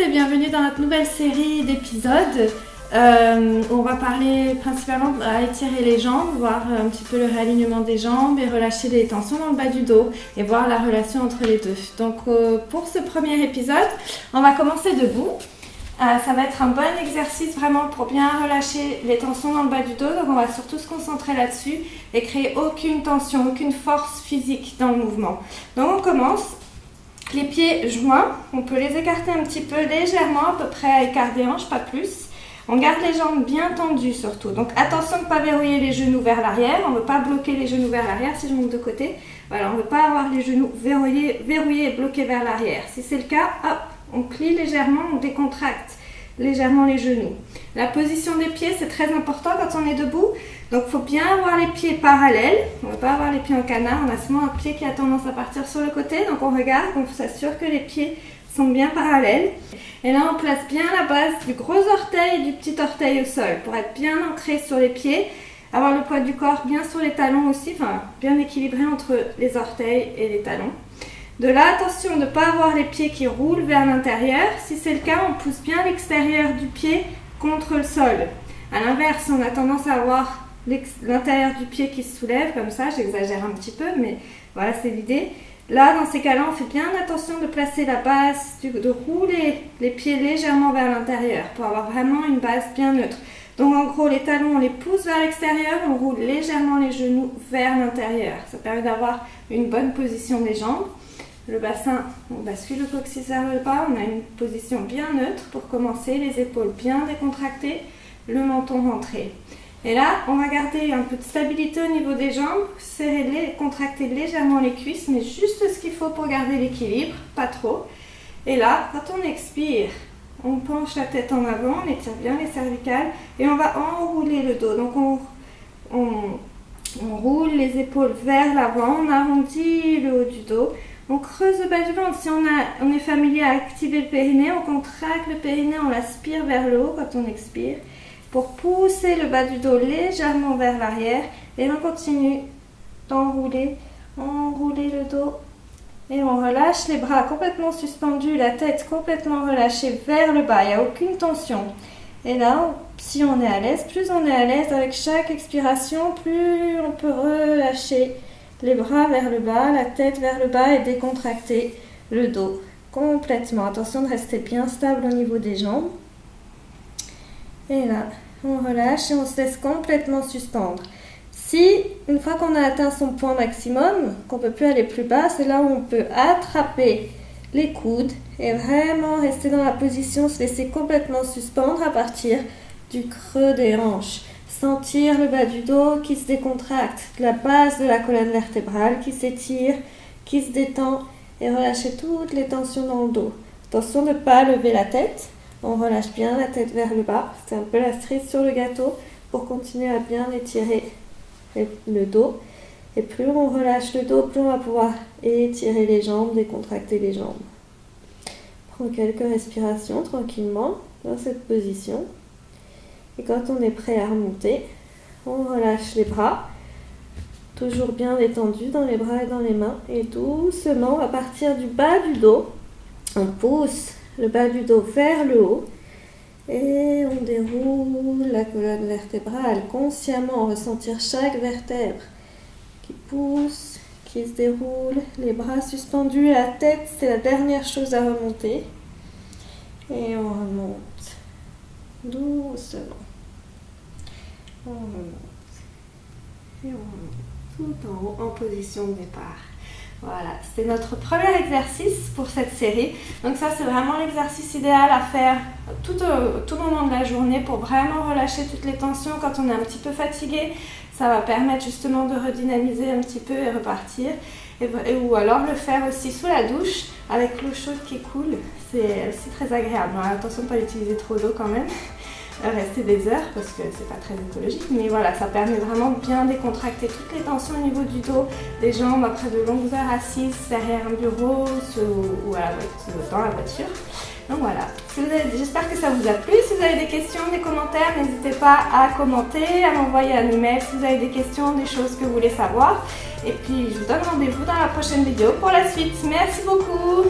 et bienvenue dans notre nouvelle série d'épisodes. On va parler principalement à étirer les jambes, voir un petit peu le réalignement des jambes et relâcher les tensions dans le bas du dos et voir la relation entre les deux. Donc pour ce premier épisode, on va commencer debout. Ça va être un bon exercice vraiment pour bien relâcher les tensions dans le bas du dos. Donc on va surtout se concentrer là-dessus et créer aucune tension, aucune force physique dans le mouvement. Donc on commence. Les pieds joints, on peut les écarter un petit peu légèrement, à peu près à écart des hanches, pas plus. On garde les jambes bien tendues surtout. Donc attention de ne pas verrouiller les genoux vers l'arrière. On ne veut pas bloquer les genoux vers l'arrière si je monte de côté. Voilà, on ne veut pas avoir les genoux verrouillés et bloqués vers l'arrière. Si c'est le cas, hop, on plie légèrement, on décontracte légèrement les genoux. La position des pieds, c'est très important quand on est debout. Donc, il faut bien avoir les pieds parallèles. On ne va pas avoir les pieds en canard. On a souvent un pied qui a tendance à partir sur le côté. Donc, on regarde, on s'assure que les pieds sont bien parallèles. Et là, on place bien la base du gros orteil et du petit orteil au sol pour être bien ancré sur les pieds. Avoir le poids du corps bien sur les talons aussi, enfin, bien équilibré entre les orteils et les talons. De là, attention de ne pas avoir les pieds qui roulent vers l'intérieur. Si c'est le cas, on pousse bien l'extérieur du pied contre le sol. À l'inverse, on a tendance à avoir l'intérieur du pied qui se soulève comme ça, j'exagère un petit peu, mais voilà, c'est l'idée. Là, dans ces cas-là, on fait bien attention de placer la base, de rouler les pieds légèrement vers l'intérieur pour avoir vraiment une base bien neutre. Donc en gros, les talons, on les pousse vers l'extérieur, on roule légèrement les genoux vers l'intérieur. Ça permet d'avoir une bonne position des jambes. Le bassin, on bascule le coccyx vers le bas, on a une position bien neutre pour commencer, les épaules bien décontractées, le menton rentré. Et là, on va garder un peu de stabilité au niveau des jambes, contracter légèrement les cuisses, mais juste ce qu'il faut pour garder l'équilibre, pas trop. Et là, quand on expire, on penche la tête en avant, on étire bien les cervicales et on va enrouler le dos. Donc on roule les épaules vers l'avant, on arrondit le haut du dos. On creuse le bas du ventre. Si on est familier à activer le périnée, on contracte le périnée, on l'aspire vers le haut quand on expire pour pousser le bas du dos légèrement vers l'arrière. Et on continue d'enrouler, enrouler le dos. Et on relâche les bras complètement suspendus, la tête complètement relâchée vers le bas. Il n'y a aucune tension. Et là, si on est à l'aise, plus on est à l'aise avec chaque expiration, plus on peut relâcher les bras vers le bas, la tête vers le bas et décontracter le dos complètement. Attention de rester bien stable au niveau des jambes. Et là, on relâche et on se laisse complètement suspendre. Si, une fois qu'on a atteint son point maximum, qu'on ne peut plus aller plus bas, c'est là où on peut attraper les coudes et vraiment rester dans la position, se laisser complètement suspendre à partir du creux des hanches. Sentir le bas du dos qui se décontracte, la base de la colonne vertébrale qui s'étire, qui se détend et relâcher toutes les tensions dans le dos. Attention de ne pas lever la tête, on relâche bien la tête vers le bas, c'est un peu la cerise sur le gâteau pour continuer à bien étirer le dos. Et plus on relâche le dos, plus on va pouvoir étirer les jambes, décontracter les jambes. Prends quelques respirations tranquillement dans cette position. Et quand on est prêt à remonter, on relâche les bras, toujours bien détendus dans les bras et dans les mains. Et doucement, à partir du bas du dos, on pousse le bas du dos vers le haut. Et on déroule la colonne vertébrale, consciemment ressentir chaque vertèbre qui pousse, qui se déroule. Les bras suspendus, la tête, c'est la dernière chose à remonter. Et on remonte. Doucement. On remonte. Et on remonte tout en haut en position de départ. Voilà, c'est notre premier exercice pour cette série. Donc ça, c'est vraiment l'exercice idéal à faire tout moment de la journée pour vraiment relâcher toutes les tensions quand on est un petit peu fatigué. Ça va permettre justement de redynamiser un petit peu et repartir. Ou alors le faire aussi sous la douche avec l'eau chaude qui coule. C'est aussi très agréable. Alors, attention de ne pas utiliser trop d'eau quand même. Rester des heures parce que c'est pas très écologique, mais voilà, ça permet vraiment de bien décontracter toutes les tensions au niveau du dos, des jambes après de longues heures assises derrière un bureau ou dans la voiture. Donc voilà, j'espère que ça vous a plu. Si vous avez des questions, des commentaires, n'hésitez pas à commenter, à m'envoyer un email si vous avez des questions, des choses que vous voulez savoir. Et puis je vous donne rendez-vous dans la prochaine vidéo pour la suite. Merci beaucoup.